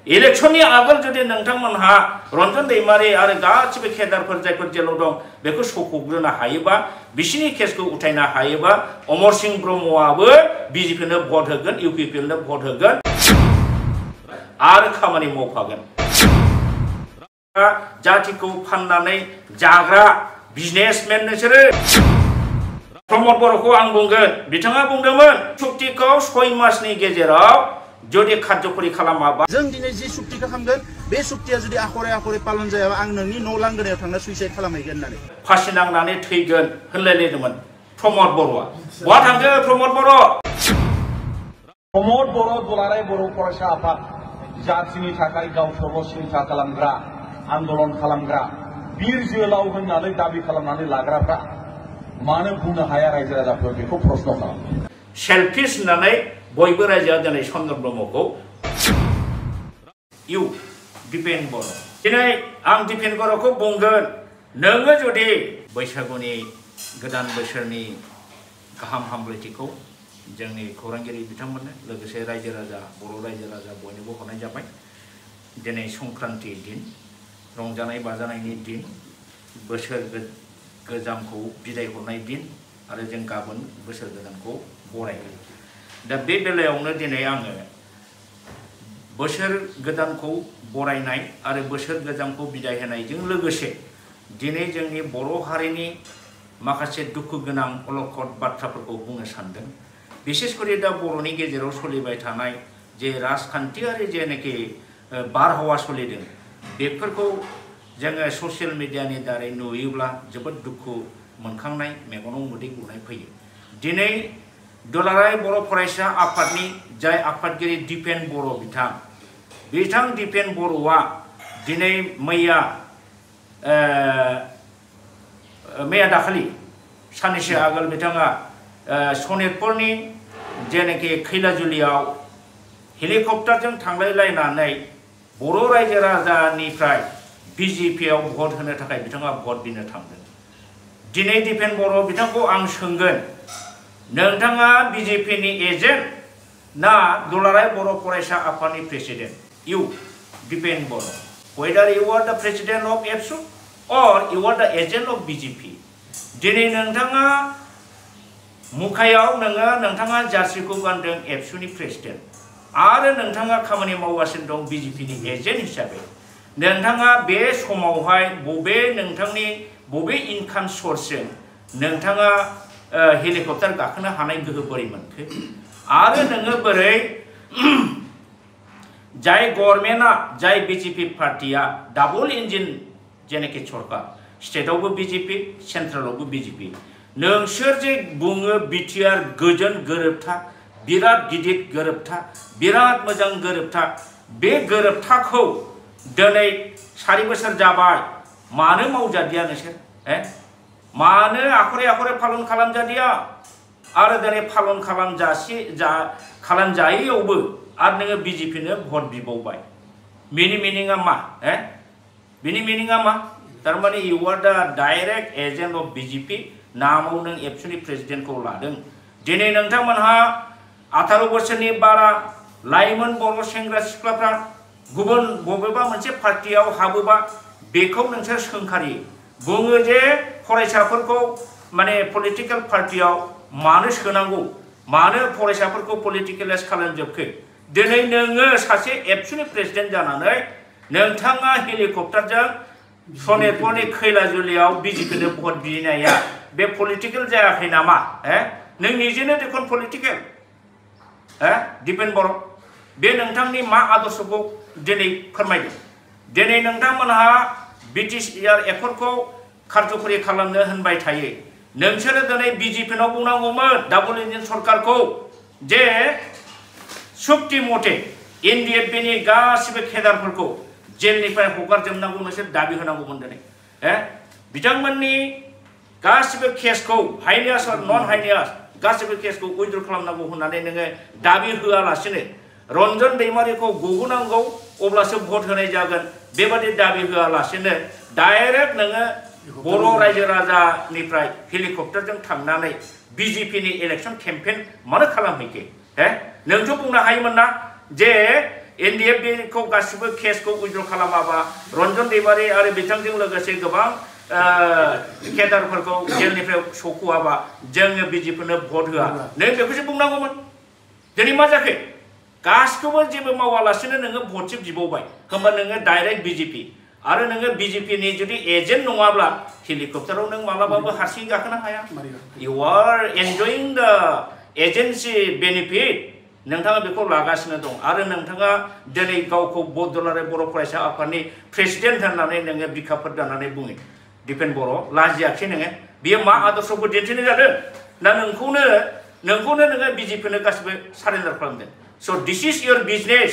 इलेक्शननि आगोल जुदि नोंथांमोनहा रन्जन दैमारि आरो गासिबो केडारफोर जायफोर जेलाव दं बेखौ सौख'ग्रोनो हायोबा बिसिनि केसखौ उथायनो हायोबा अमर सिंह ब्रह्मआबो बिजेपिनो भट होगोन इउपिपिएलनो भट होगोन आरो खामानि मावफागोन जातिखौ फाननानै जाग्रा बिजनेसमेन नोंसोरो प्रमद बर'खौ आं बुंगोन बिथाङा बुंदोंमोन सुक्तिखौ 6 मासनि गेजेराव जुदि खार्यकरि खालामाबा जों दिनै जि सुक्तिखौ खालामगोन बे सुक्तिया जुदि आखरे आखरे पालन जायाबा आं नोंनि न' लांगोनायाव थांना सुइसाइड खालामहैगोन होननानै फासि नांनानै थैगोन होनलायलायदोंमोन प्रमद बर'आ बहा थांखो प्रमद बर' दुलाराय बर' फरायसा आफाद जातिनि थाखाय गावखौल' सिन्था खालामग्रा आन्दलन खालामग्रा बिर जोहोलाव होननानै दाबि खालामनानै लाग्राफ्रा मानो बुंनो हाया रायजो राजाफोर बेखौ प्रश्न खालामो सेल्फिश होननानै बयबो रायजोआ दिनै चन्द्र ब्रह्मखौ इउ दिपेन बर' दिनै आं दिपेन बर'खौ बुंगोन नोङो जुदि बैसागुनि गोदान बोसोरनि गाहाम हामलायथिखौ जोंनि खौरांगिरि बिथांमोननो लोगोसे रायजो राजा बर' रायजो राजा बयनोबो हरनाय जाबाय दिनै संक्रान्ति दिन रंजानाय बाजानायनि दिन बोसोर गोजामखौ बिदाय हरनाय दिन आरो जों गाबोन बोसोर गोदानखौ बरायगोन दा बे बेलायावनो दिनै आङो बोसोर गोदानखौ बरायनाय आरो बोसोर गोजामखौ बिदाय होनायजों लोगोसे दिनै जोंनि बर' हारिनि माखासे दुखु गोनां अलखद बाथ्राफोरखौ बुंनो सानदों बिसेसकरि दा बर'नि गेजेराव सोलिबाय थानाय जे राजखान्थियारि जेनाखि बारहावा सोलिदों बेफोरखौ जोङो ससियेल मिडियानि दारै नुयोब्ला जोबोद दुखु मोनखांनाय मेगनाव मोदै गनाय फैयो दिनै दुलाराय बर' फरायसा आफादनि जाय आफादगिरि दिपेन बर' बिथां दिपेन बर'आ दिनै मैया दाखालि साननैसो आगोल बिथाङा सनितपुरनि जेनाखि खैलाजुलियाव हेलिकप्टारजों थांलायलायनानै बर' रायजो राजानिफ्राय बिजेपिआव भट होनो थाखाय बिथाङा भट बिनो थांदों दिनै दिपेन बर' बिथांखौ आं सोंगोन नोंथाङा बिजेपिनि एजेन्ट ना दुलाराय बर' फरायसा आफादनि प्रेसिडेन्ट इउ दिपेन बर' वेदार इउ आर द प्रेसिडेन्ट अफ एबसु और इउ आर द एजेन्ट अफ बिजेपि दिनै नोंथाङा मुखायाव नोंथाङा जार्सिखौ गानदों एबसुनि प्रेसिडेन्ट आरो नोंथाङा खामानि मावगासिनो दं बिजेपिनि एजेन्ट हिसाबै नोंथाङा बे समावहाय बबे इनकाम सर्सजों नोंथाङा हेलिकप्टार गाखोनो हानाय गोहो बोरै मोनखो आरो नोङो बोरै जाय गभर्नमेन्टआ जाय बिजेपि पार्टिया डाबल इन्जिन जेनाखि सरकार स्टेटआवबो बिजेपि सेन्ट्रेलावबो बिजेपि नोंसोर जे बुङो बिटिआर गोजोन गोरोबथा बिराद गिदिर गोरोबथा बिराद मोजां गोरोबथा बे गोरोबथाखौ दिनै 4 बोसोर जाबाय मानो मावजादिया नोंसोर मानो आखरे पालन खालामजादिया आरो दिनै पालन खालामजायैयावबो आरो नोङो बिजेपिनो भट बिबावबाय बेनि मिनिङा मा बेनि मिनिङा मा थारमाने इउ आर द डाइरेक्ट एजेन्ट अफ बिजेपि नामाव नों एबसुनि प्रेसिडेन्टखौ लादों दिनै नोंथांमोनहा 18 बोसोरनि बारा लाइमोन बर' सेंग्रा सिख्लाफ्रा गुबुन बबेबा मोनसे पार्टियाव हाबोबा बेखौ नोंसोर सोंखारि बुङो जे फरायसाफोरखौ माने पलिटिकेल पार्टियाव मानो सोनांगौ मानो फरायसाफोरखौ पलिटिकेलाइज खालामजोबखो दिनै नोङो सासे एबसुनि प्रेसिडेन्ट जानानै नोंथाङा हेलिकप्टारजों सनितपुरनि खैलाजुलियाव बिजेपिनो भट बिनाया बे पलिटिकेल जायाखै नामा नों निजेनो देखुन पलिटिकेल दिपेन बर' बे नोंथांनि मा आदर्शखौ दिनै फोरमायदों दिनै नोंथांमोनहा बिटिआर एकर्डखौ खार्यकरि खालामनो होनबाय थायो नोंसोरो दिनै बिजेपिनाव बुंनांगौमोन डाबल इन्जिन सरकारखौ जे सुक्ति मथे एनडिएफबिनि गासिबो केडारफोरखौ जेलनिफ्राय हगारजोबनांगौ नोंसोर दाबि होनांगौमोन दिनै बिथांमोननि गासिबो केसखौ हाइनियास आरो नन हाइनियास गासिबो केसखौ उइथड्र खालामनांगौ होननानै नोङो दाबि होआलासिनो रन्जन दैमारिखौ गहोनांगौ अब्लासो भट होनाय जागोन बेबादि दाबि होआलासिनो डाइरेक्ट नोङो बर' रायजो राजानिफ्राय हेलिकप्टारजों थांनानै बिजेपिनि इलेक्शन केम्पेन मानो खालामहैखो नोंथ' बुंनो हायोमोन ना जे NDF को गासिबो केसखौ उइद्र खालामाबा रन्जन दैमारि आरो बिथांजों लोगोसे गोबां केडारफोरखौ जेलनिफ्राय सखुवाबा जोङो बिजेपिनो भट होआ नों बेखौसो बुंनांगौमोन दिनै मा जाखो गासिखौबो जेबो मावालासिनो नोङो भटसो बिबावबाय होमबा नोङो डाइरेक्ट बिजेपि आरो नोङो बिजेपिनि जुदि एजेन्ट नङाब्ला हेलिकप्टाराव नों मालाबाबो हारसिं गाखोनो हाया इउ आर एन्जयिं द एजेन्सि बेनिफिट नोंथाङा बेखौ लागासिनो दं आरो नोंथाङा दिनै गावखौ दुलाराय बर' फरायसा आफादनि प्रेसिडेन्ट होननानै नोङो बिखाफोर दानानै बुङो दिपेन बर' लाजियाखै नोङो बेयो मा आदर्शखौ दिन्थिनाय जादों ना नोंखौनो नोङो बिजेपिनो गासिबो सारेन्डार खालामदों स' दिस इज योर बिजनेस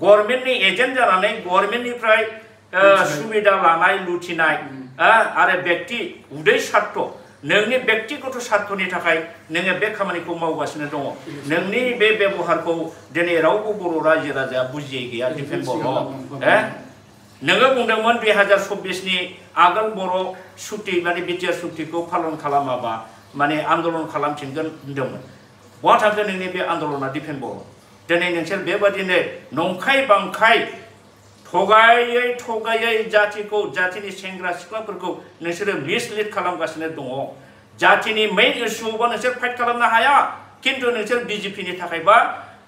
गभर्नमेन्टनि एजेन्ट जानानै गभर्नमेन्टनिफ्राय सुबिदा लानाय लुथिनाय आरो व्यक्ति उदै स्वार्थ नोंनि व्यक्तिगत स्वार्थनि थाखाय नोङो बे खामानिखौ मावगासिनो दङ नोंनि बे बेबहारखौ दिनै रावबो बर' रायजो राजाया बुजियै गैया दिपेन बर' नोङो बुंदोंमोन 2024नि आगोल बर' सुक्ति माने बिटिआर सुक्तिखौ पालन खालामाबा माने आन्दलन खालामफिनगोन होनदोंमोन बहा थांखो नोंनि बे आन्दलना दिपेन बर' दिनै नोंसोर बेबादिनो नंखाय बांखाय थगायै जातिखौ जातिनि सेंग्रा सिख्लाफोरखौ नोंसोरो मिसलिड खालामगासिनो दङ जातिनि मेइन इस्युआवबा नोंसोर फाइट खालामनो हाया किन्तु नोंसोर बिजेपिनि थाखायबा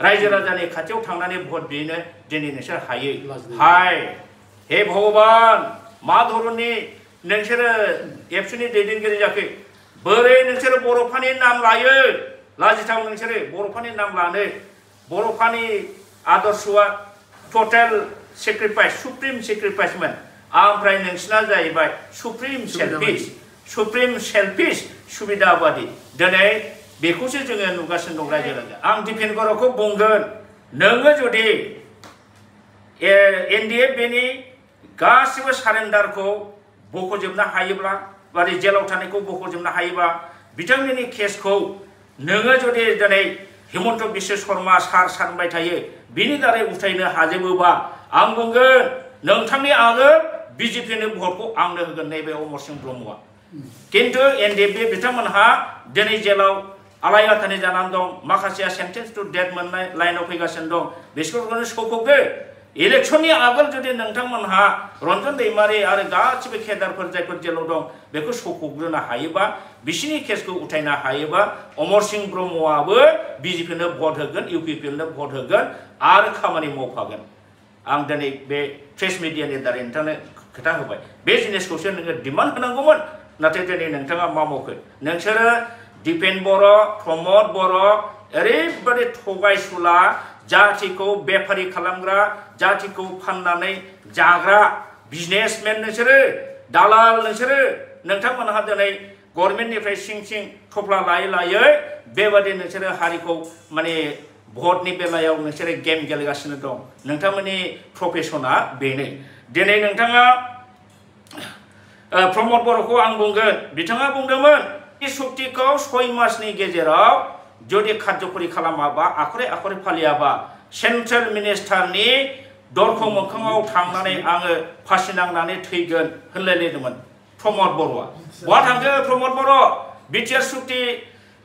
रायजो राजानि खाथियाव थांनानै भट बिनो दिनै नोंसोर हायै हाय हे भगवान मा धरननि नोंसोरो एबसुनि दैदेनगिरि जाखो बोरै नोंसोरो बर'फानि नाम लायो लाजिथाव नोंसोरो बर'फानि नाम लानो बर'फानि आदर्शआ टटेल सेक्रिफाइस सुप्रिम सेक्रिफाइसमोन ओमफ्राय नोंसिना जाहैबाय सुप्रिम सेल्फिश सुबिदाबादि दिनै बेखौसो जोङो नुगासिनो दं रायजो राजा आं दिपेन बर'खौ बुंगोन नोङो जुदि एनडिएफबिनि गासिबो सारेन्डारखौ बख'जोबनो हायोब्ला बादि जेलाव थानायखौ बख'जोबनो हायोबा बिथांमोननि केसखौ नोङो जुदि दिनै हिमन्त बिश्व शर्मा सार सानबाय थायो बिनि दारै उथायनो हाजोबोबा आं बुंगोन नोंथांनि आगोल बिजेपिनो भटखौ आंनो होगोन नैबे अमर सिंह ब्रह्मआ किन्तु एनडिएफबि बिथांमोनहा दिनै जेलाव आलाय आथानि जानानै दं माखासेया सेन्टेन्स टु डेथ मोननाय लाइनाव फैगासिनो दं बिसोरखौनो सौखौदो इलेक्शननि आगोल जुदि नोंथांमोनहा रन्जन दैमारि आरो गासिबो केडारफोर जायफोर जेलाव दं बेखौ सौखौग्रोनो हायोबा बिसिनि केसखौ उथायनो हायोबा अमर सिंह ब्रह्मआबो बिजेपिनो भट होगोन इउपिपिएलनो भट होगोन आरो खामानि मावफागोन आं दिनै बे प्रेस मिडियानि दारै नोंथांनो खोथा होबाय बे जिनिसखौसो नोङो डिमान्ड होनांगौमोन नाथाय दिनै नोंथाङा मा मावखो नोंसोरो दिपेन बर' प्रमद बर' ओरैबादि थगायसुला जातिखौ बेफारि खालामग्रा जातिखौ फाननानै जाग्रा बिजनेसमेन नोंसोरो दालाल नोंसोरो नोंथांमोनहा दिनै गभर्नमेन्टनिफ्राय सिं थफ्ला लायै बेबादि नोंसोरो हारिखौ माने भटनि बेलायाव नोंसोरो गेम गेलेगासिनो दं नोंथांमोननि प्रफेसना बेनो दिनै नोंथाङा प्रमद बर'खौ आं बुंगोन बिथाङा बुंदोंमोन सुक्तिखौ 6 मासनि गेजेराव जुदि कार्यकरि खालामाबा आखरे फालियाबा सेन्ट्रेल मिनिस्टारनि दरखं मोखाङाव थांनानै आङो फासि नांनानै थैगोन होनलायलायदोंमोन प्रमद बर'आ बहा थांखो प्रमद बर' बिटिआर सुक्ति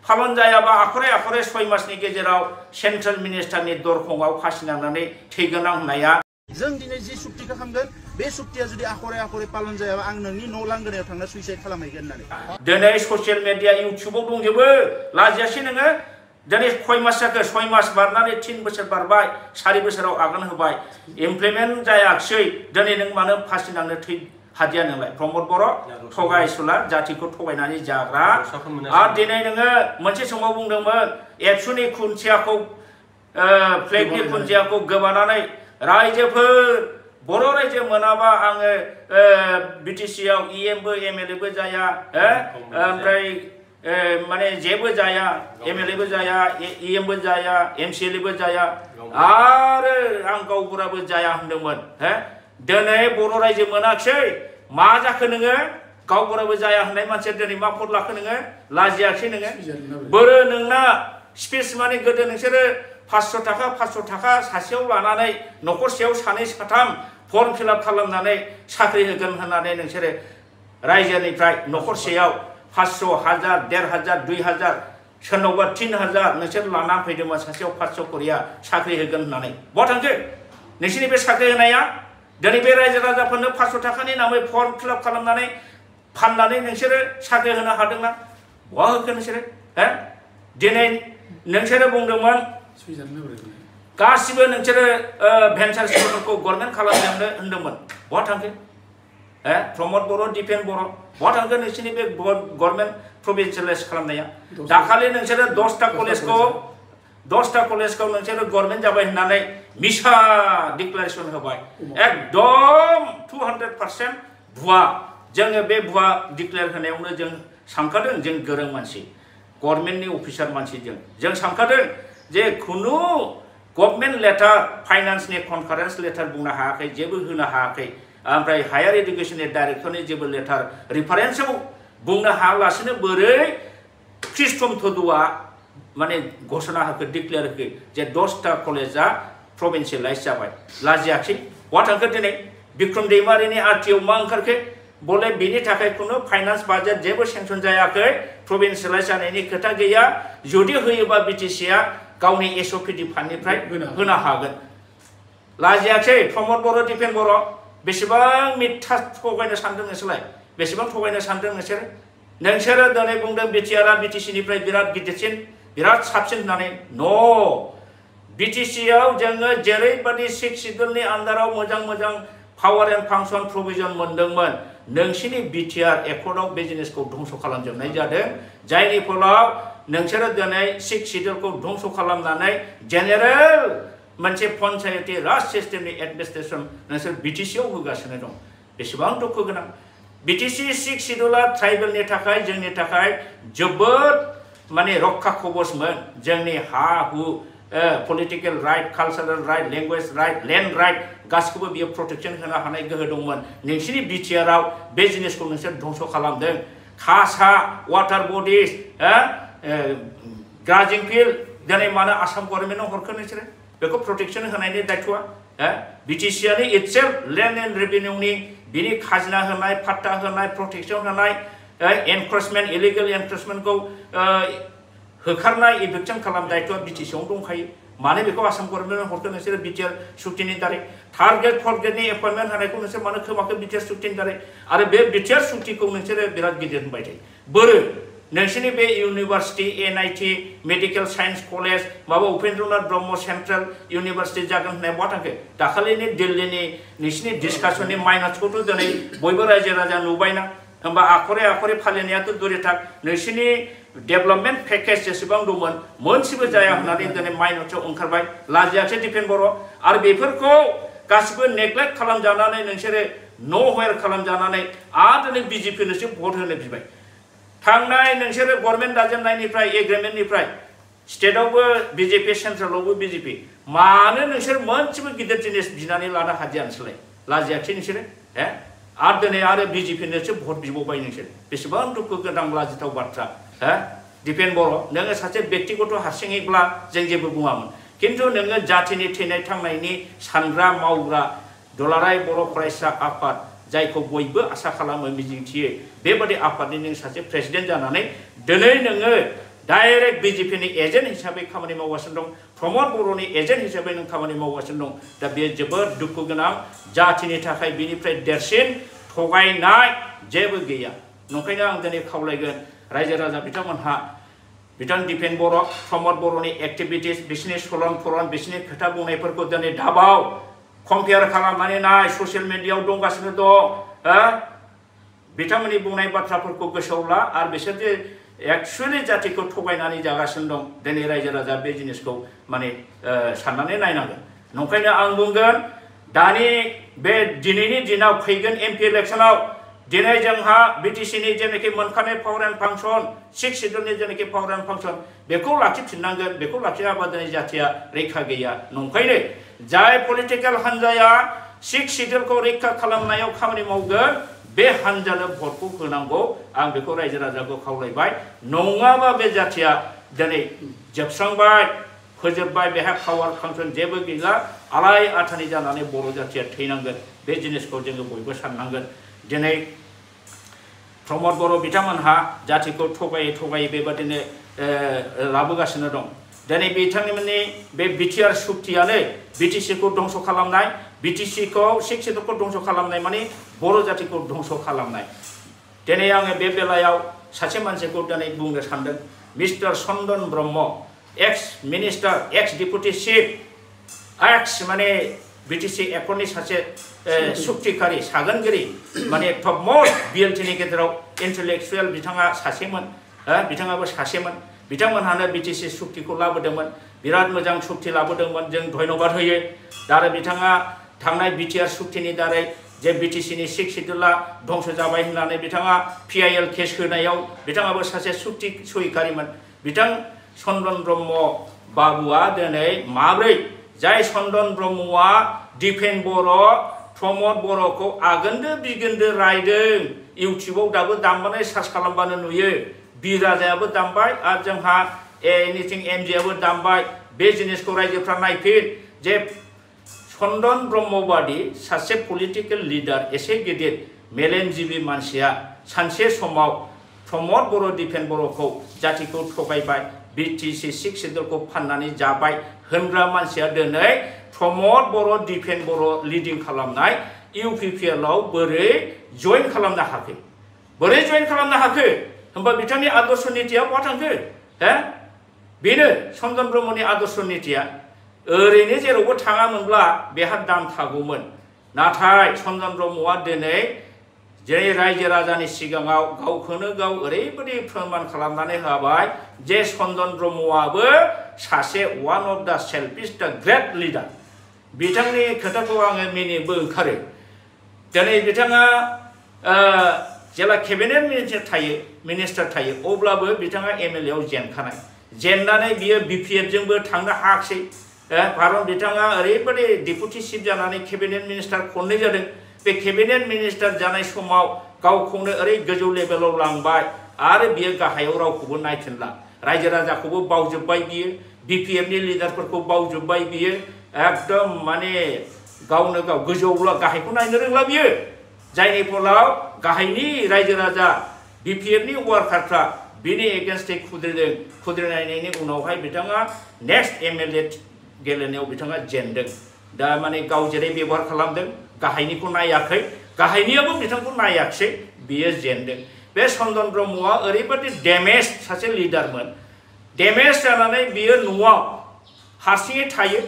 पालन जायाबा आखरे 6 मासनि गेजेराव सेन्ट्रेल मिनिस्टारनि दरखंआव फासि नांनानै थैगोन आं होननाया जों दिनै जि सुक्तिखौ खालामगोन बे सुक्तिया जुदि आखरे पालन जायाबा आं नोंनि न' लांगोनायाव थांना सुइसाइड खालामहैगोन होननानै दिनै ससियेल मिडिया इउटुबाव दंजोबो लाजियासै नोङो दिनै खय मास जाखो 6 मास बारनानै 3 बोसोर बारबाय 4 बोसोराव आगान होबाय इमप्लिमेन्ट जायाखिसै दिनै नों मानो फासि नांनो थै हादिया नोंलाय प्रमद बर' थगायसुला जातिखौ थगायनानै जाग्रा आरो दिनै नोङो मोनसे समाव बुंदोंमोन एबसुनि खुन्थियाखौ फ्लेगनि खुन्थियाखौ गोबानानै रायजोफोर बर' रायजो मोनाबा आङो बिटिसिआव इएमबो एमएलएबो जाया ओमफ्राय माने जेबो जाया एमएलएबो जाया इएमबो जाया एमसिएलएबो जाया आरो आं गावबुराबो जाया होनदोंमोन दिनै बर' रायजो मोनाखिसै मा जाखो नोङो गावबुराबो जाया होननाय मानसिया दिनै मा भट लाखो नोङो लाजियाखिसै नोङो बोरो नोंना स्पिच माने गोदो नोंसोरो 500 थाखा सासेयाव लानानै न'खरसेयाव 2 3 फर्म फिलआप खालामनानै साख्रि होगोन होननानै नोंसोरो रायजोनिफ्राय न'खरसेयाव 500 1000 1500 2000 सोरनावबा 3000 नोंसोर लाना फैदोंमोन सासेयाव 500 करिया साख्रि होगोन होननानै बहा थांखो नोंसिनि बे साख्रि होनाया दिनै बे रायजो राजाफोरनो 500 थाखानि नामै फर्म फिलआप खालामनानै फाननानै नोंसोरो साख्रि होनो हादोंना बहा होखो नोंसोरो दिनै नोंसोरो बुंदोंमोन गासिबो नोंसोरो भेन्सार स्कुलफोरखौ गभर्नमेन्ट खालामनो होनदोंमोन बहा थांखो प्रमद बर' दिपेन बर' बहा थांखो नोंसोरनि बे गभर्नमेन्ट प्रभिन्सियेलाइज खालामनाया दाखालि नोंसोरो 10टा कलेजखौ नोंसोरो गभर्नमेन्ट जाबाय होननानै मिसा डिक्लारेसन होबाय एकदम 200% भुवा जोङो बे भुवा डिक्लेयार होनायावनो जों सानखादों जों गोरों मानसि गभर्नमेन्टनि अफिसार मानसि जों सानखादों जे खुनु गभर्नमेन्ट लेटार फाइनान्सनि कनफारेन्स लेटार बुंनो हायाखै जेबो होनो हायाखै ओमफ्राय हायार एडुकेशननि डाइरेक्टरनि जेबो लेटार रिफारेन्सआव बुंनो हायालासिनो बोरै क्रिस्टम थदुआ माने घोषणा होखो डिक्लेयार होखो जे 10टा कलेजा प्रभिन्सियेलाइज जाबाय लाजियाखै बहा थांखो दिनै बिक्रम दैमारिनि आरटिआव मा ओंखारखो बोले बिनि थाखाय खुनु फाइनान्स बाजेट जेबो सेंसन जायाखै प्रभिन्सियेलाइज जानायनि खोथा गैया जुदि होयोबा बिटिसिआ गावनि एसओपिडि फान्डनिफ्राय होनो हागोन लाजियाखै प्रमद बर' दिपेन बर' बेसेबां मिथ्या थगायनो सानदों नोंसोरलाय बेसेबां थगायनो सानदों नोंसोरो दिनै बुंदों बिटिआरआ बिटिसिनिफ्राय बिराद गिदिरसिन बिराद साबसिन होननानै न' बिटिसिआव जोङो जेरैबादि 6 शिड्यूलनि आन्डाराव मोजां पावार एन्ड फांसन प्रभिजन मोनदोंमोन नोंसिनि बिटिआर एकर्डआव बे जिनिसखौ धंस खालामजोबनाय जादों जायनि फलाव नोंसोरो दिनै 6 शिड्यूलखौ धंस खालामनानै जेनेरेल मोनसे पन्चायती राज सिस्टेमनि एडमिनिस्ट्रेसन नोंसोर बिटिसिआव होगासिनो दं बेसेबां दुखु गोनां बिटिसि 6 शिड्यूलआ ट्राइबेलनि थाखाय जोंनि थाखाय जोबोद माने रक्षा कवचमोन जोंनि हा हु political right cultural right language right land right गासिखौबो बियो प्रोटेक्शन होनो हानाय गोहो दंमोन नोंसिनि बिटिआरआव बे जिनिसखौ नोंसोर धंस खालामदों खासा वाटार बडिज ग्राजिं फिल्ड दिनै मानो आसाम गभर्नमेन्टआव हरखो नोंसोरो बेखौ प्रोटेक्शन होनायनि दायथ'आ बिटिसिआनि इटसेल्फ लैंड एंड रेवेन्यूनि बिनि खाजोना होनाय फाट्टा होनाय प्रोटेक्शन होनाय एनक्रोचमेंट इलिगल एनक्रोचमेंटखौ होखारनाय इभिक्शन खालाम दायथ'आ बिटिसिआव दंखायो माने बेखौ आसाम गभर्नमेन्टआव हरखो नोंसोर बिटिआर सुक्तिनि दारै थार्ड ग्रेड फोर्थ ग्रेडनि एपइन्टमेन्ट होनायखौ नोंसोर मानो खोमाखो बिटिआर सुक्तिनि दारै आरो बे बिटिआर सुक्तिखौ नोंसोरो बिराद गिदिर होनबाय थायो बोरो नोंसिनि बे university NIT medical science college माबा उपेन्द्रनाथ ब्रह्म सेंट्रेल इउनिभार्सिटी जागोन होननाय बहा थांखो दाखालिनि दिल्लीनि नोंसिनि डिसकासननि माइनासखौथ' दिनै बयबो रायजो राजा नुबायना होमबा आखरे फालिनायाथ' दुरे थाक नोंसिनि डेभलपमेन्ट पेकेज जेसेबां दंमोन मोनसेबो जाया होननानै दिनै माइनासआव ओंखारबाय लाजियाखै दिपेन बर' आरो बेफोरखौ गासिबो नेग्लेक्ट खालामजानानै नोंसोरो नो वेर खालामजानानै आरो दिनै बिजेपिनोसो भट होनो बिबाय थांनाय नोंसोरो गभर्नमेन्ट दाजेननायनिफ्राय एग्रिमेन्टनिफ्राय स्टेटआवबो बिजेपि सेन्ट्रेलावबो बिजेपि मानो नोंसोर मोनसेबो गिदिर जिनिस बिनानै लानो हादिया नोंसोरलाय लाजियाखै नोंसोरो आरो दिनै आरो बिजेपिनोसो भट बिबावबाय नोंसोर बेसेबां दुखु गोनां लाजिथाव बाथ्रा दिपेन बर' नोङो सासे व्यक्तिगत हारसिङैब्ला जों जेबो बुङामोन किन्तु नोङो जातिनि थैनाय थांनायनि सानग्रा मावग्रा दुलाराय बर' फरायसा आफाद जायखौ बयबो आसा खालामो मिजिंथियो बेबादि आफादनि नों सासे प्रेसिडेन्ट जानानै दिनै नोङो डाइरेक्ट बिजेपिनि एजेन्ट हिसाबै खामानि मावगासिनो दं प्रमद बर'नि एजेन्ट हिसाबै नों खामानि मावगासिनो दं दा बे जोबोद दुखु गोनां जातिनि थाखाय बेनिफ्राय देरसिन थगायनाय जेबो गैया नंखायनो आं दिनै खावलायगोन रायजो राजा बिथांमोनहा बिथां दिपेन बर' प्रमद बर'नि एक्टिभिटिस बिसिनि सलन फलन बिसिनि खोथा बुंनायफोरखौ दिनै दाबाव कम्पेयार खालामनानै नाय ससियेल मिडियायाव दंगासिनो दं बिथांमोननि बुंनाय बाथ्राफोरखौ गोसोआव ला आरो बिसोर जे एक्चुअली जातिखौ थगायनानै जागासिनो दं दिनै रायजो राजा बे जिनिसखौ माने साननानै नायनांगोन नंखायनो आं बुंगोन दानि बे दिनैनि दिनाव फैगोन एमपि इलेक्शनाव दिनै जोंहा बिटिसिनि जेनाखि मोनखानाय पावार एन्ड फांसन 6 शिड्यूलनि जेनाखि पावार एन्ड फांसन बेखौ लाखिफिननांगोन बेखौ लाखियाबा दिनै जातिया रैखा गैया नंखायनो जाय पलिटिकल हान्जाया 6 शिड्यूलखौ रैखा खालामनायाव खामानि मावगोन बे हान्जानो भटखौ होनांगौ आं बेखौ रायजो राजाखौ खावलायबाय नङाबा बे जातिया दिनै जोबस्रांबाय फोजोबबाय बेहा पावार फांसन जेबो गैला आलाय आथानि जानानै बर' जातिया थैनांगोन बे जिनिसखौ जोङो बयबो साननांगोन दिनै प्रमद बर' बिथांमोनहा जातिखौ थगायै बेबादिनो लाबोगासिनो दं दिनै बिथांमोननि बे बिटिआर सुक्तियानो बिटिसिखौ धंस खालामनाय बिटिसिखौ सिख सेदुलखौ धंस खालामनाय माने बर' जातिखौ धंस खालामनाय दिनै आङो बे बेलायाव सासे मानसिखौ दिनै बुंनो सानदों मिस्टार चन्दन ब्रह्म एक्स मिनिस्टार एक्स डिपुटि चिफ एक्स माने बिटिसि एकर्डनि सासे सुक्तिकारि सागोनगिरि माने टपमोस्ट बिएलटिनि गेजेराव इन्टेलेक्चुवेल बिथाङा सासेमोन बिथाङाबो सासेमोन बिथांमोनहानो बिटिसि सुक्तिखौ लाबोदोंमोन बिराद मोजां सुक्ति लाबोदोंमोन जों धन्यबाद होयो दा आरो बिथाङा थांनाय बिटिआर सुक्तिनि दारै जे बिटिसिनि सिख सेदुला धंस जाबाय होननानै बिथाङा पिआइएल केस होनायाव बिथाङाबो सासे सुक्ति सहिकारिमोन बिथां चन्दन ब्रह्म बाबुआ दिनै माब्रै जाय चन्दन ब्रह्मआ दिपेन बर' प्रमद बर'खौ आगोन्दो बिगोन्दो रायदों इउटुबाव दाबो दामबानो सार्च खालामबानो नुयो बि राजायाबो दामबाय आरो जोंहा एनिथिं एमजिआबो दामबाय बे जिनिसखौ रायजोफ्रा नायफिन जे चन्दन ब्रह्मबादि सासे पलिटिकेल लिडार एसे गिदिर मेलेमजिबि मानसिया सानसे समाव प्रमद बर' दिपेन बर'खौ जातिखौ थगायबाय बिटिसि सिख सेदुलखौ फाननानै जाबाय होनग्रा मानसिया दिनै प्रमद बर' दिपेन बर' लिडिं खालामनाय इउपिपिएलआव बोरै जइन खालामनो हाखो बोरै जइन खालामनो हाखो होमबा बिथांनि आदर्श नीतिया बहा थांखो बेनो चन्दन ब्रह्मनि आदर्श नीतिया ओरैनो जेरावबो थाङामोनब्ला बेहा दाम थागौमोन नाथाय चन्दन ब्रह्मआ दिनै जेरै रायजो राजानि सिगाङाव गावखौनो गाव ओरैबायदि फोरमान खालामनानै होबाय जे चन्दन ब्रह्मआबो सासे वान अफ द सेल्फिश द ग्रेट लिडार बिथांनि खोथाखौ आङो मिनिनोबो ओंखारो दिनै बिथाङा जेला केबिनेट मिनिस्टार थायो अब्लाबो बिथाङा एमएलए आव जेनखानाय जेननानै बियो बिपिएफजोंबो थांनो हायाखिसै खारन बिथाङा ओरैबायदि डिपुटि चिफ जानानै केबिनेट मिनिस्टार खननै जादों बे केबिनेट मिनिस्टार जानाय समाव गावखौनो ओरै गोजौ लेभेलाव लांबाय आरो बियो गाहायाव रावखौबो नायफिनला रायजो राजाखौबो बावजोब्बाय बियो बिपिएफनि लिडारफोरखौ बावजोब्बाय बियो एकदम माने गावनो गाव गोजौआव गाहायखौ नायनो रोंला बियो जायनि फलाव गाहायनि रायजो राजा बिपिएफनि वार्कारफ्रा बिनि एगेन्स्टै खुद्रिनायनि उनावहाय बिथाङा नेक्स्ट एमएलए गेलेनायाव बिथाङा जेनदों दा माने गाव जेरै बेबहार खालामदों गाहायनिखौ नायाखै गाहायनियाबो बिथांखौ नायाखिसै बियो जेनदों बे चन्दन ब्रह्मआ ओरैबायदि डेमेज सासे लिडारमोन डेमेज जानानै बियो न'आव हारसिङै थायो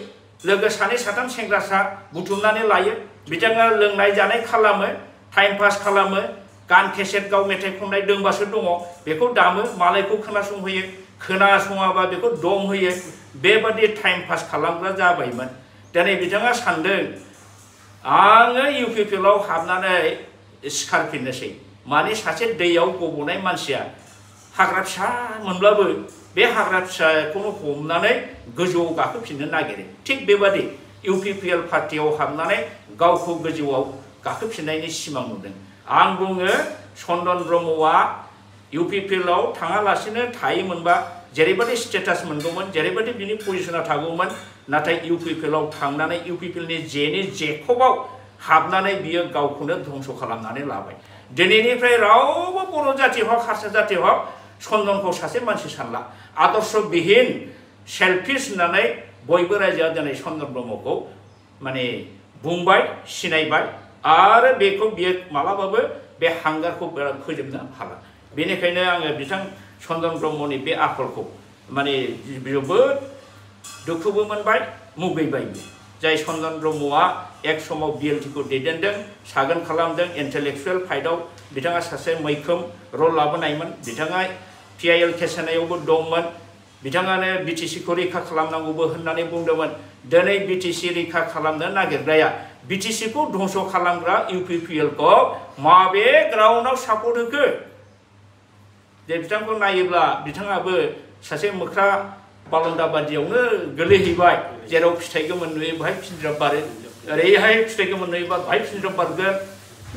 लोगो सानै साथाम सेंग्रासा बुथुमनानै लायो बिथाङा लोंनाय जानाय खालामो टाइम पास खालामो गान केसेट गाव मेथाइ खननाय दोंबासो दङ बेखौ दामो मालायखौ खोनासंहोयो खोनासङाबा बेखौ दम होयो बेबादि टाइम पास खालामग्रा जाबायमोन दिनै बिथाङा सानदों आङो इउपिपिएलआव हाबनानै सिखारफिननोसै माने सासे दैयाव गबनाय मानसिया हाग्रा फिसा मोनब्लाबो बे हाग्रा फिसाखौनो हमनानै गोजौआव गाखोफिननो नागिरो थिग बेबादि इउपिपिएल पार्टियाव हाबनानै गावखौ गोजौआव गाखोफिननायनि सिमां नुदों आं बुङो चन्दन ब्रह्मआ इउपिपिएलआव थाङालासिनो थायोमोनबा जेरैबायदि स्टेटास मोनगौमोन जेरैबायदि बिनि पजिशना थागौमोन नाथाय इउपिपिएलआव थांनानै इउपिपिएलनि जेनि जेखबाव हाबनानै बियो गावखौनो धंस खालामनानै लाबाय दिनैनिफ्राय रावबो बर' जाति हक हारसा जाति हक चन्दनखौ सासे मानसि सानला आदर्श बिहीन सेल्फिश होननानै बयबो रायजोआ दिनै चन्दन ब्रह्मखौ माने बुंबाय सिनायबाय आरो बेखौ बियो मालाबाबो बे हांगारखौ फोजोबनो हाला बेनिखायनो आङो बिथां चन्दन ब्रह्मनि बे आखलखौ माने जोबोद दुखुबो मोनबाय मुगैबायबो जाय चन्दन ब्रह्मआ एक समाव बिएलटिखौ दैदेनदों सागोन खालामदों इन्टेलेक्चुवेल फाइटआव बिथाङा सासे मैखोम रल लाबोनायमोन बिथाङा पिआइएल केस होनायावबो दंमोन बिथाङानो बिटिसिखौ रैखा खालामनांगौबो होननानै बुंदोंमोन दिनै बिटिसि रैखा खालामनो नागिरग्राया बिटिसिखौ धंस खालामग्रा इउपिपिएलखौ माबे ग्राउन्डआव सापर्ट होखो जे बिथांखौ नायोब्ला बिथाङाबो सासे मोख्रा बालन्दा बादियावनो गोलैहैबाय जेराव फिथाइ गोमोन नुयो बाहाय फिनज्राब बारो ओरैहाय फिथाइ गोमोन नुयोबा बाहाय फिनज्राब बारगोन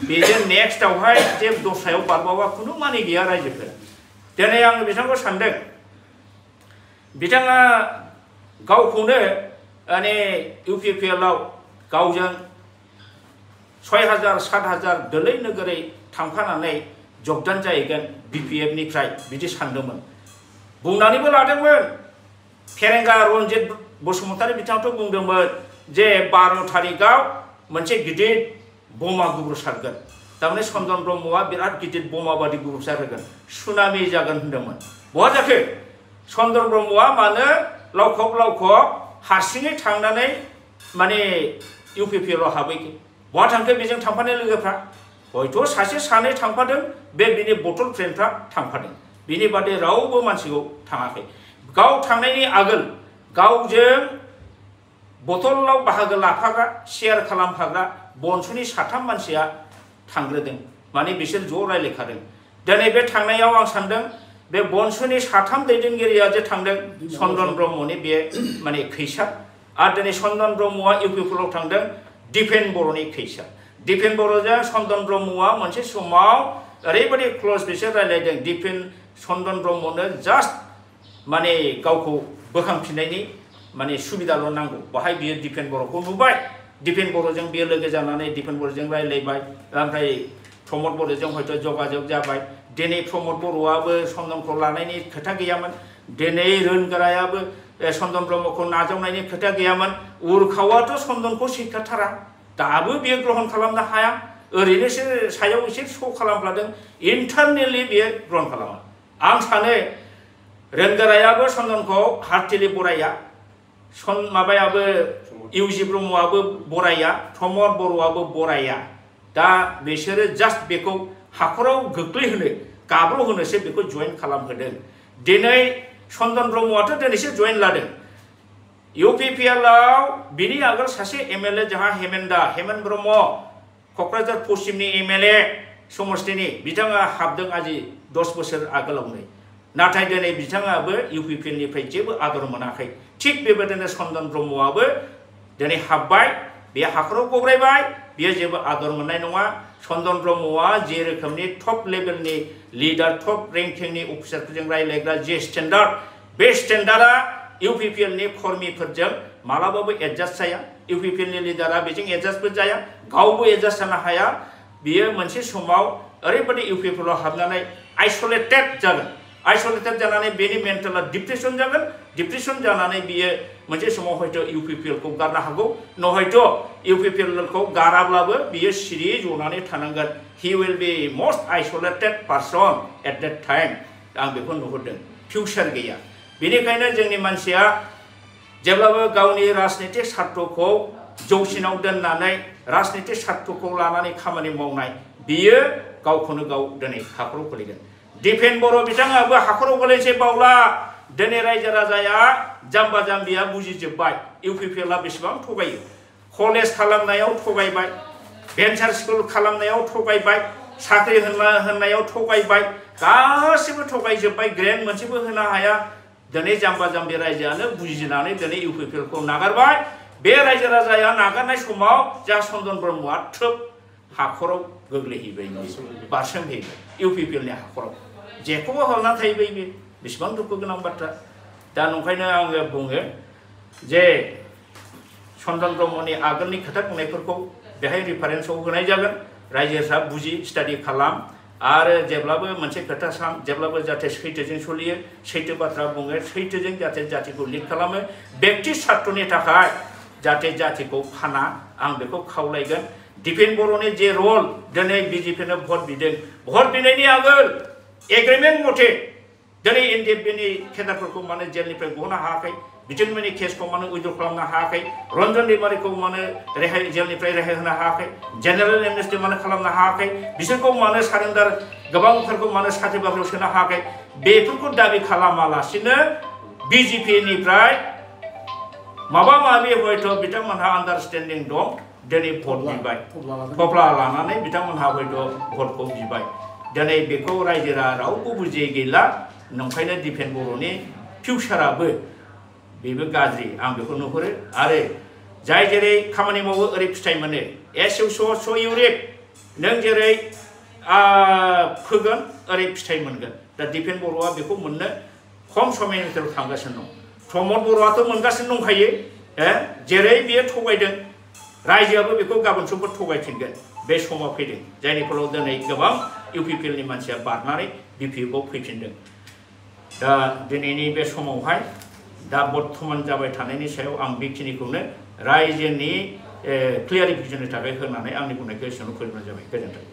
बेजों नेक्स्टआवहाय जे दस्रायाव बारबावा खुनु मानि गैया रायजोफोरा दिनै आं बिथांखौ सानदों बिथाङा गावखौनो माने इउपिपिएलआव गावजों 6000 7000 दोलै नोगोरै थांफानानै जगदान जाहैगोन बिपिएफनिफ्राय बिदि सानदोंमोन बुंनानैबो लादोंमोन फेरेंगा रनजित बसुमतारी बिथाङाथ' बुंदोंमोन जे 12 थारिखआव मोनसे गिदिर बमा गुग्रुसारगोन तारमाने चन्दन ब्रह्मआ बिराद गिदिर बमाबादि गुग्रुसारगोन सुनामि जागोन होनदोंमोन बहा जाखो चन्दन ब्रह्मआ मानो लावखब हारसिङै थांनानै माने इउपिपिएल हाबैखो बहा थांखो बेजों थांफानाय लोगोफ्रा हयथ' सासे सानै थांफादों बिनि बटल फ्रेन्डफ्रा थांफादों बिनि बादै रावबो मानसिखौ थाङाखै गाव थांनायनि आगोल गावजों बटलाव बाहागो लाफाग्रा शेयार खालामफाग्रा बनसुनि 3 मानसिया थांग्रोदों माने बिसोर ज' रायलायखादों दिनै बे थांनायाव आं सानदों बे बनसुनि 3 दैदेनगिरिया जे थांदों चन्दन ब्रह्मनि बे माने खैसा आरो दिनै चन्दन ब्रह्मआ इउपिपिएलआव थांदों दिपेन बर'नि खैसा दिपेन बर'जों चन्दन ब्रह्मआ मोनसे समाव ओरैबायदि क्ल'ज बिसोर रायलायदों दिपेन चन्दन ब्रह्मनो जास्ट माने गावखौ बोखांफिननायनि माने सुबिदाल' नांगौ बाहाय बियो दिपेन बर'खौ नुबाय दिपेन बर'जों बियो लोगो जानानै दिपेन बर'जों रायलायबाय ओमफ्राय प्रमद बर'जों हयथ' जगाजग जाबाय दिनै प्रमद बर'आबो चन्दनखौ लानायनि खोथा गैयामोन दिनै रोनगोरायाबो चन्दन ब्रह्मखौ नाजावनायनि खोथा गैयामोन उरखावाथ' चन्दनखौ सैखाथारा दाबो बियो ग्रहण खालामनो हाया ओरैनोसो सायाव एसे श' खालामफ्लादों इन्टारनेलि बियो ग्रहण खालामा आं सानो रोनगोरायाबो चन्दनखौ हार्टिलि बराया माबायाबो इउजि ब्रह्मआबो बराया प्रमद बर'आबो बराया दा बिसोरो जास्ट बेखौ हाखराव गोग्लैहोनो गाब्र'होनोसो बेखौ जइन खालामहोदों दिनै चन्दन ब्रह्मआथ' दिनैसो जइन लादों इउपिपिएलआव बिनि आगोल सासे एमएलए जोंहा हेमेन ब्रह्म क'क्राझार पश्चिमनि एमएलए समस्तिनि बिथाङा हाबदों आजि 10 बोसोर आगोलावनो नाथाय दिनै बिथाङाबो इउपिपिएलनिफ्राय जेबो आदर मोनाखै थिग बेबायदिनो चन्दन ब्रह्मआबो दिनै हाबबाय बे हाखराव गब्रायबाय बियो जेबो आदर मोननाय नङा चन्दन ब्रह्मआ जे रोखोमनि टप लेभेलनि लिडार टप रेंकिंनि अफिसारफोरजों रायलायग्रा जे स्टेन्डार्ड बे स्टेन्डार्डआ इउपिपिएलनि कर्मिफोरजों मालाबाबो एडजास्ट जाया इउपिपिएलनि लिडारा बेजों एडजास्टबो जाया गावबो एडजास्ट जानो हाया बियो मोनसे समाव ओरैबायदि इउपिपिएलआव हाबनानै आइसोलेटेड जागोन आइसोलेटेड जानानै बेनि मेन्टेला डिप्रेसन जागोन डिप्रेसन जानानै बियो मोनसे समाव हयथ' इउपिपिएलखौ गारनो हागौ न हयथ' इउपिपिएलखौ गाराब्लाबो बियो सिरियै जनानै थानांगोन he will be most isolated person at that time आं बेखौ नुहुरदों फिउचार गैया बेनिखायनो जोंनि मानसिया जेब्लाबो गावनि राजनीतिक स्वार्थखौ जौसिनाव दोननानै राजनीतिक स्वार्थखौ लानानै खामानि मावनाय बियो गावखौनो गाव दिनै हाखराव गोलैगोन दिपेन बर' बिथाङाबो हाखराव गोलैनोसै बावला दिनै रायजो राजाया जाम्बा जाम्बिया बुजिजोब्बाय इउपिपिएलआ बेसेबां थगायो कलेज खालामनायाव थगायबाय भेन्सार स्कुल खालामनायाव थगायबाय साख्रि होननायाव थगायबाय गासिबो थगायजोब्बाय ग्रेन्ड मोनसेबो होनो हाया दिनै जाम्बा जाम्बि रायजोआनो बुजिनानै दिनै इउपिपिएलखौ नागारबाय बे रायजो राजाया नागारनाय समाव जा चन्दन ब्रह्मआ थ्रोब हाखराव गोग्लैहैबाय बारसोमहैबाय इउपिपिएलनि हाखराव जेखौबो हरना थाहैबाय बे बेसेबां दुखु गोनां बाथ्रा दा नंखायनो आङो बुङो जे चन्दन ब्रह्मनि आगोलनि खोथा बुंनायफोरखौ बेहाय रिफारेन्सआव होनाय जागोन रायजोफ्रा बुजि स्टाडि खालाम आरो जेब्लाबो मोनसे खोथा सान जेब्लाबो जाहाथे सैथोजों सोलियो सैथो बाथ्रा बुङो सैथोजों जाहाथे जातिखौ लिड खालामो व्यक्ति स्वार्थनि थाखाय जाहाथे जातिखौ फाना आं बेखौ खावलायगोन दिपेन बर'नि जे रल दिनै बिजेपिनो भट बिदों भट बिनायनि आगोल एग्रिमेन्ट मथे दिनै एनडिएफबिनि केडारफोरखौ माने जेलनिफ्राय गहोनो हायाखै बिथांमोननि केसखौ माने उइद्र खालामनो हायाखै रन्जन दैमारिखौ माने रेहाय जेलनिफ्राय रेहाय होनो हायाखै जेनेरेल एमनेस्टि माने खालामनो हायाखै बिसोरखौ माने सारेन्डार गोबांफोरखौ माने साख्रि बाख्रियाव सोनो हायाखै बेफोरखौ दाबि खालामालासिनो बिजेपिनिफ्राय माबा माबि हयथ' बिथांमोनहा आन्डारस्टेन्डिं दं दिनै भट बिबाय थफ्ला लानानै बिथांमोनहा हयथ' भटखौ बिबाय दिनै बेखौ रायजोआ रावबो बुजियै गैला नंखायनो दिपेन बर'नि फिउचाराबो बेबो गाज्रि आं बेखौ नुहुरो आरो जाय जेरै खामानि मावो ओरै फिथाइ मोनो एस इउ स' इउ रिप नों जेरै फोगोन ओरै फिथाइ मोनगोन दा दिपेन बर'आ बेखौ मोननो खम समनि गेजेराव थांगासिनो दं प्रमद बर'आथ' मोनगासिनो दंखायो जेरै बियो थगायदों रायजोआबो बेखौ गाबोन समफोर थगायफिनगोन बे समाव फैदों जायनि फलाव दिनै गोबां इउपिपिएलनि मानसिया बारनानै बिपिएफआव फैफिनदों दा दिनैनि बे समावहाय दा बर्थमान जाबाय थानायनि सायाव आं बेखिनिखौनो रायजोनि क्लियारिफिकेसननि थाखाय होनानै आंनि बुंनायखौ एसेयावनो फोजोबनाय जाबाय। गोजोन्थों।